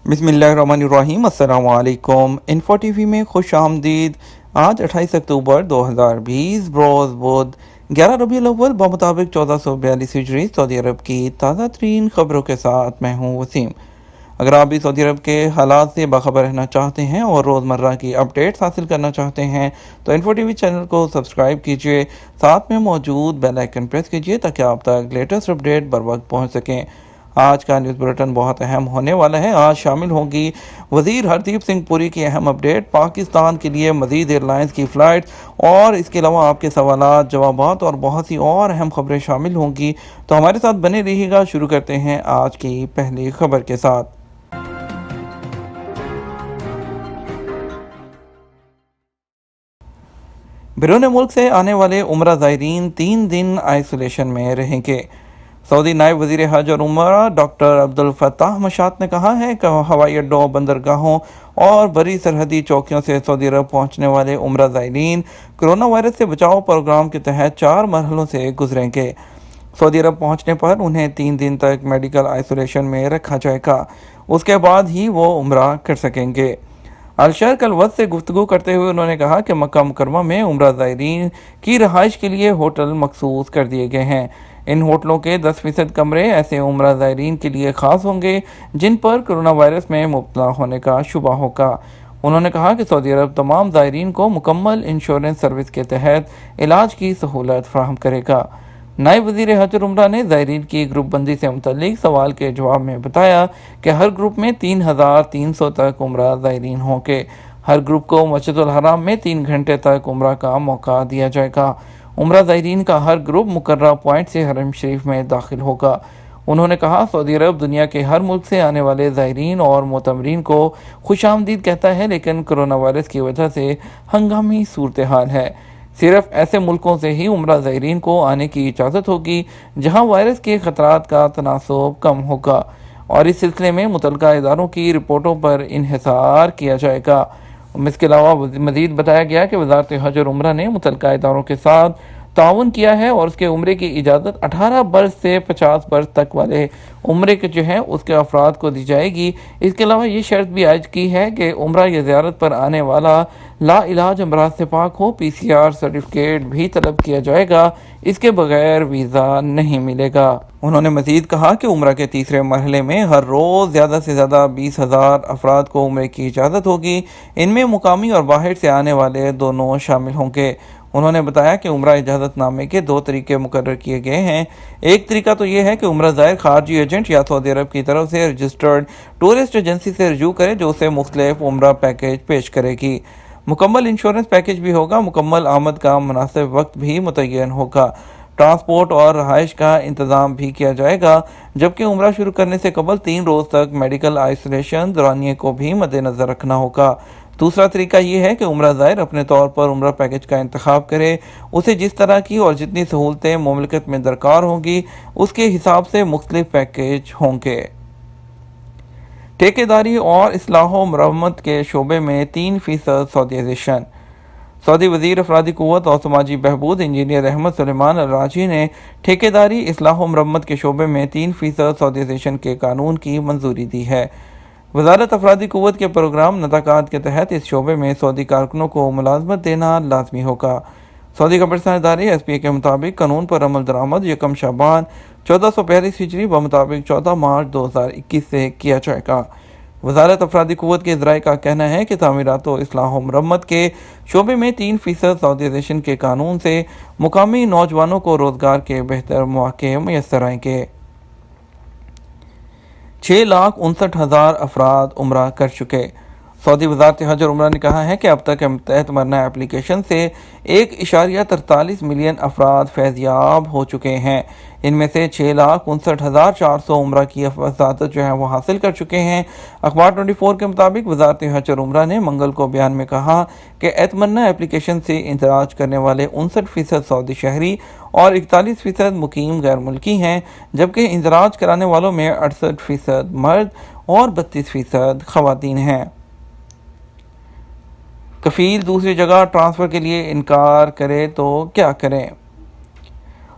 بسم اللہ الرحمن الرحیم۔ السلام علیکم۔ انفو ٹی وی میں خوش آمدید۔ آج 28 اکتوبر 2020 بروز بدھ 11 ربیع الاول بمطابق 1442 ہجری سعودی عرب کی تازہ ترین خبروں کے ساتھ میں ہوں وسیم۔ اگر آپ بھی سعودی عرب کے حالات سے باخبر رہنا چاہتے ہیں اور روزمرہ کی اپڈیٹس حاصل کرنا چاہتے ہیں تو انفو ٹی وی چینل کو سبسکرائب کیجیے، ساتھ میں موجود بیل آئیکن پریس کیجیے تاکہ آپ تک لیٹسٹ اپڈیٹ بر وقت پہنچ سکیں۔ آج کا نیوز بلیٹن بہت اہم ہونے والا ہے۔ آج شامل ہوگی وزیر ہردیپ سنگھ پوری کی اہم اپڈیٹ، پاکستان کے لیے مزید ایئر لائنز کی فلائٹس، اور اس کے علاوہ آپ کے سوالات، جوابات اور بہت سی اور اہم خبریں شامل ہوں گی، تو ہمارے ساتھ بنے رہیے گا۔ شروع کرتے ہیں آج کی پہلی خبر کے ساتھ۔ بیرون ملک سے آنے والے عمرہ زائرین 3 دن آئسولیشن میں رہیں گے۔ سعودی نائب وزیر حج اور عمرہ ڈاکٹر عبدالفتاح مشات نے کہا ہے کہ ہوائی اڈوں، بندرگاہوں اور بری سرحدی چوکیوں سے سعودی عرب پہنچنے والے عمرہ زائرین کرونا وائرس سے بچاؤ پروگرام کے تحت 4 مرحلوں سے گزریں گے۔ سعودی عرب پہنچنے پر انہیں 3 دن تک میڈیکل آئسولیشن میں رکھا جائے گا، اس کے بعد ہی وہ عمرہ کر سکیں گے۔ الشرق الوسط سے گفتگو کرتے ہوئے انہوں نے کہا کہ مکہ مکرمہ میں عمرہ زائرین کی رہائش کے لیے ہوٹل مخصوص کر دیے گئے ہیں۔ ان ہوٹلوں کے 10% کمرے ایسے عمرہ زائرین کے لیے خاص ہوں گے جن پر کرونا وائرس میں مبتلا ہونے کا شبہ ہوگا۔ انہوں نے کہا کہ سعودی عرب تمام زائرین کو مکمل انشورنس سروس کے تحت علاج کی سہولت فراہم کرے گا۔ نائب وزیر حج اور عمرہ نے زائرین کی گروپ بندی سے متعلق سوال کے جواب میں بتایا کہ ہر گروپ میں 3300 تک عمرہ زائرین ہوں گے۔ ہر گروپ کو مسجد الحرام میں 3 گھنٹے تک عمرہ کا موقع دیا جائے گا۔ عمرہ زائرین کا ہر گروپ مقررہ پوائنٹ سے حرم شریف میں داخل ہوگا۔ انہوں نے کہا سعودی عرب دنیا کے ہر ملک سے آنے والے زائرین اور معتمرین کو خوش آمدید کہتا ہے، لیکن کرونا وائرس کی وجہ سے ہنگامی صورتحال ہے۔ صرف ایسے ملکوں سے ہی عمرہ زائرین کو آنے کی اجازت ہوگی جہاں وائرس کے خطرات کا تناسب کم ہوگا، اور اس سلسلے میں متعلقہ اداروں کی رپورٹوں پر انحصار کیا جائے گا۔ اس کے علاوہ مزید بتایا گیا کہ وزارت حج اور عمرہ نے متعلقہ اداروں کے ساتھ تعاون کیا ہے اور اس کے عمرے کی اجازت 18 برس سے 50 برس تک والے عمرے کے جو ہیں اس کے افراد کو دی جائے گی۔ اس کے علاوہ یہ شرط بھی عائد کی ہے کہ عمرہ یا زیارت پر آنے والا لا علاج امراض سے پاک ہو۔ PCR سرٹیفکیٹ بھی طلب کیا جائے گا، اس کے بغیر ویزا نہیں ملے گا۔ انہوں نے مزید کہا کہ عمرہ کے تیسرے مرحلے میں ہر روز زیادہ سے زیادہ 20,000 افراد کو عمرے کی اجازت ہوگی۔ ان میں مقامی اور باہر سے آنے والے دونوں شامل ہوں گے۔ انہوں نے بتایا کہ عمرہ اجازت نامے کے 2 طریقے مقرر کیے گئے ہیں۔ ایک طریقہ تو یہ ہے کہ عمرہ زائر خارجی ایجنٹ یا سعودی عرب کی طرف سے رجسٹرڈ ٹورسٹ ایجنسی سے رجوع کرے جو اسے مختلف عمرہ پیکیج پیش کرے گی۔ مکمل انشورنس پیکیج بھی ہوگا۔ مکمل آمد کا مناسب وقت بھی متعین ہوگا۔ ٹرانسپورٹ اور رہائش کا انتظام بھی کیا جائے گا، جبکہ عمرہ شروع کرنے سے قبل 3 روز تک میڈیکل آئسولیشن دورانیے کو بھی مد نظر رکھنا ہوگا۔ دوسرا طریقہ یہ ہے کہ عمرہ زائر اپنے طور پر عمرہ پیکیج کا انتخاب کرے۔ اسے جس طرح کی اور جتنی سہولتیں مملکت میں درکار ہوں گی اس کے حساب سے مختلف پیکیج ہوں گے۔ ٹھیکیداری اور اصلاح و مرمت کے شعبے میں 3% سعودیزیشن۔ سعودی وزیر افرادی قوت اور سماجی بہبود انجینئر احمد سلیمان الراجی نے ٹھیکیداری، اصلاح و مرمت کے شعبے میں 3% سعودیزیشن کے قانون کی منظوری دی ہے۔ وزارت افرادی قوت کے پروگرام نتاقات کے تحت اس شعبے میں سعودی کارکنوں کو ملازمت دینا لازمی ہوگا۔ سعودی خبرسان ادارے SPA کے مطابق قانون پر عمل درآمد 1 شعبان 1442 ہجری بمطابق 14 مارچ 2021 سے کیا جائے گا۔ وزارت افرادی قوت کے ذرائع کا کہنا ہے کہ تعمیرات و اصلاح و مرمت کے شعبے میں 3% سعودیزیشن کے قانون سے مقامی نوجوانوں کو روزگار کے بہتر مواقع میسر آئیں گے۔ 6,59,000 افراد عمرہ کر چکے۔ سعودی وزارت حج اور عمرہ نے کہا ہے کہ اب تک اعتمرنا اپلیکیشن سے 1.43 ملین افراد فیض یاب ہو چکے ہیں۔ ان میں سے 6,59,400 عمرہ کی وساطت جو ہے وہ حاصل کر چکے ہیں۔ اخبار 24 کے مطابق وزارت حج اور عمرہ نے منگل کو بیان میں کہا کہ اعتمرنا اپلیکیشن سے اندراج کرنے والے 59% سعودی شہری اور 41% مقیم غیر ملکی ہیں، جبکہ اندراج کرانے والوں میں 68% مرد اور 32% خواتین ہیں۔ کفیل دوسری جگہ ٹرانسفر کے لیے انکار کرے تو کیا کریں؟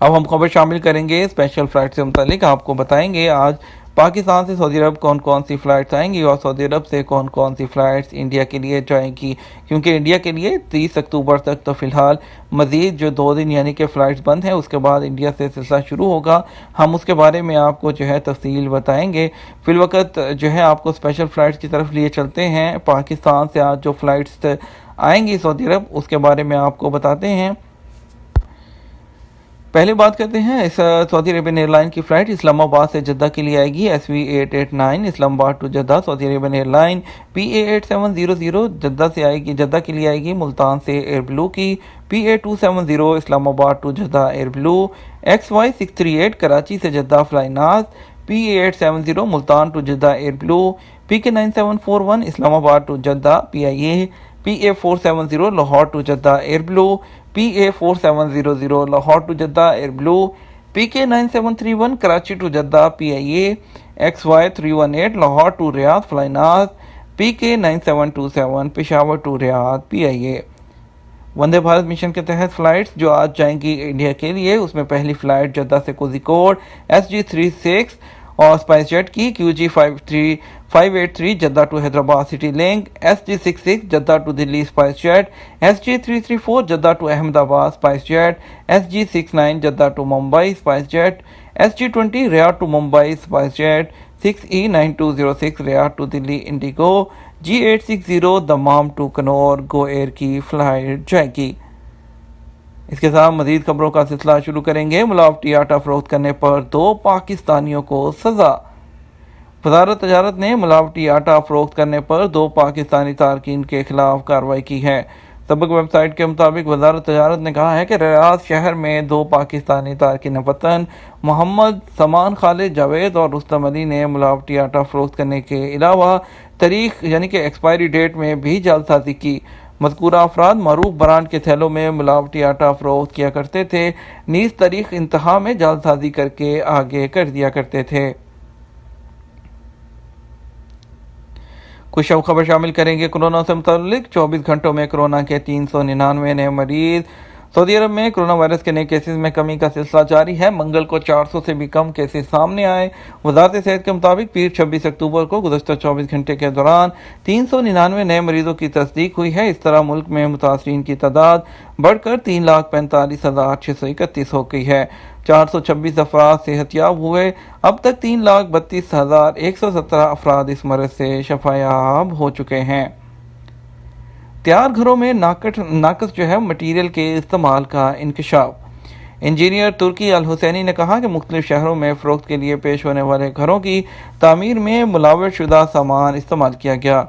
اب ہم خبر شامل کریں گے اسپیشل فلائٹ سے متعلق. آپ کو بتائیں گے آج پاکستان سے سعودی عرب کون کون سی فلائٹس آئیں گی اور سعودی عرب سے کون کون سی فلائٹس انڈیا کے لیے جائیں گی، کیونکہ انڈیا کے لیے 30 اکتوبر تک تو فی الحال مزید جو 2 دن یعنی کہ فلائٹس بند ہیں، اس کے بعد انڈیا سے سلسلہ شروع ہوگا. ہم اس کے بارے میں آپ کو جو ہے تفصیل بتائیں گے. فی الوقت جو ہے آپ کو اسپیشل فلائٹس کی طرف لیے چلتے ہیں. پاکستان سے آج جو فلائٹس آئیں گی سعودی عرب، اس کے بارے میں آپ کو بتاتے ہیں. پہلے بات کرتے ہیں اس سعودی عربین ایئر لائن کی فلائٹ اسلام آباد سے جدہ کے لیے آئے گی. SV889 Islamabad to Jeddah Saudi Arabian airline. PA8700 Jeddah سے آئے گی، جدہ کے لیے آئے گی. ملتان سے ایئر بلو کی PA270 Islamabad to Jeddah Airblue. XY638 Karachi سے Jeddah Flynas PA870 Multan to Jeddah Airblue. PK9741 Islamabad to Jeddah PIA. PA470 Lahore to Jeddah Airblue. PA4700 Lahore to Jeddah Airblue. PK9731 Karachi to Jeddah PIA. XY318 Lahore to Riyadh Flynas. PK9727 Peshawar to Riyadh PIA. Vande Bharat mission کے تحت flights جو آج جائیں گی India کے لیے، اس میں پہلی فلائٹ جدہ سے کوزیکوڈ SG36 اور اسپائس جیٹ کی QG583 Jeddah to Hyderabad city link. SG66 Jeddah to Delhi SpiceJet. SG334 Jeddah to Ahmedabad SpiceJet. SG69 Jeddah to Mumbai SpiceJet. SG20 Riyadh to Mumbai SpiceJet. 6E9206 Riyadh to Delhi IndiGo. G860 Dammam to Kannur GoAir کی flight جائے گی. اس کے ساتھ مزید خبروں کا سلسلہ شروع کریں گے. ملاوٹی آٹا فروخت کرنے پر 2 پاکستانیوں کو سزا. وزارت تجارت نے ملاوٹی آٹا فروخت کرنے پر 2 پاکستانی تارکین کے خلاف کارروائی کی ہے. سابق ویب سائٹ کے مطابق وزارت تجارت نے کہا ہے کہ ریاض شہر میں 2 پاکستانی تارکین وطن محمد سمان خالد جاوید اور رستم علی نے ملاوٹی آٹا فروخت کرنے کے علاوہ تاریخ یعنی کہ ایکسپائری ڈیٹ میں بھی جعل سازی کی. مذکورہ افراد معروف برانڈ کے تھیلوں میں ملاوٹی آٹا فروخت کیا کرتے تھے، نیز تاریخ انتہا میں جعل سازی کر کے آگے کر دیا کرتے تھے. کچھ اب خبر شامل کریں گے کورونا سے متعلق. 24 گھنٹوں میں کورونا کے 399 نئے مریض. سعودی عرب میں کورونا وائرس کے نئے کیسز میں کمی کا سلسلہ جاری ہے. منگل کو 400 سے بھی کم کیسز سامنے آئے. وزارت صحت کے مطابق پیر 26 اکتوبر کو گزشتہ 24 گھنٹے کے دوران 399 نئے مریضوں کی تصدیق ہوئی ہے. اس طرح ملک میں متاثرین کی تعداد بڑھ کر 3,45,631 ہو گئی ہے. 426 افراد صحت یاب ہوئے. اب تک 3,32,117 افراد اس مرض سے شفا یاب ہو چکے ہیں. تیار گھروں میں ناقص جو ہے مٹیریل کے استعمال کا انکشاف. انجینئر ترکی الحسینی نے کہا کہ مختلف شہروں میں فروخت کے لیے پیش ہونے والے گھروں کی تعمیر میں ملاوٹ شدہ سامان استعمال کیا گیا.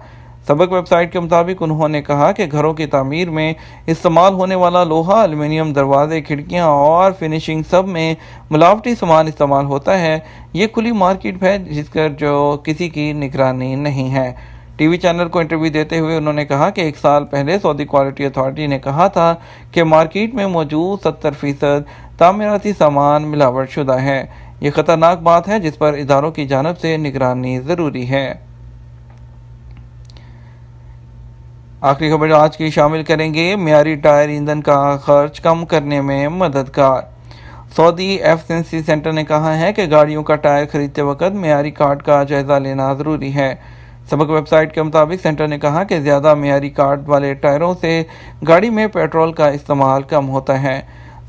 سابق ویب سائٹ کے مطابق انہوں نے کہا کہ گھروں کی تعمیر میں استعمال ہونے والا لوہا، الومینیم دروازے، کھڑکیاں اور فنشنگ سب میں ملاوٹی سامان استعمال ہوتا ہے. یہ کھلی مارکیٹ ہے جس پر جو کسی کی نگرانی نہیں ہے. ٹی وی چینل کو انٹرویو دیتے ہوئے انہوں نے کہا کہ 1 سال پہلے سعودی کوالٹی اتھارٹی نے کہا تھا کہ مارکیٹ میں موجود 70% تعمیراتی سامان ملاوٹ شدہ ہے. یہ خطرناک بات ہے جس پر اداروں کی جانب سے نگرانی ضروری ہے. آخری خبر آج کی شامل کریں گے. معیاری ٹائر ایندھن کا خرچ کم کرنے میں مددگار. سعودی ایفیشنسی سینٹر نے کہا ہے کہ گاڑیوں کا ٹائر خریدتے وقت معیاری کارڈ کا جائزہ لینا ضروری ہے. سابق ویب سائٹ کے مطابق سینٹر نے کہا کہ زیادہ معیاری کارڈ والے ٹائروں سے گاڑی میں پیٹرول کا استعمال کم ہوتا ہے.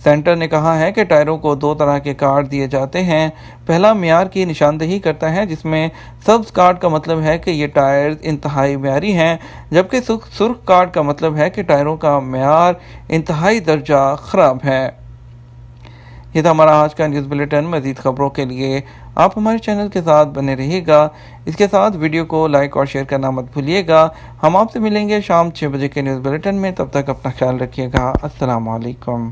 سینٹر نے کہا ہے کہ ٹائروں کو 2 طرح کے کارڈ دیے جاتے ہیں. پہلا معیار کی نشاندہی کرتا ہے جس میں سبز کارڈ کا مطلب ہے کہ یہ ٹائر انتہائی معیاری ہیں، جبکہ سرخ کارڈ کا مطلب ہے کہ ٹائروں کا معیار انتہائی درجہ خراب ہے. یہ تھا ہمارا آج کا نیوز بلیٹن. مزید خبروں کے لیے آپ ہمارے چینل کے ساتھ بنے رہیے گا. اس کے ساتھ ویڈیو کو لائک اور شیئر کرنا مت بھولیے گا. ہم آپ سے ملیں گے شام 6 بجے کے نیوز بلیٹن میں. تب تک اپنا خیال رکھیے گا. السلام علیکم.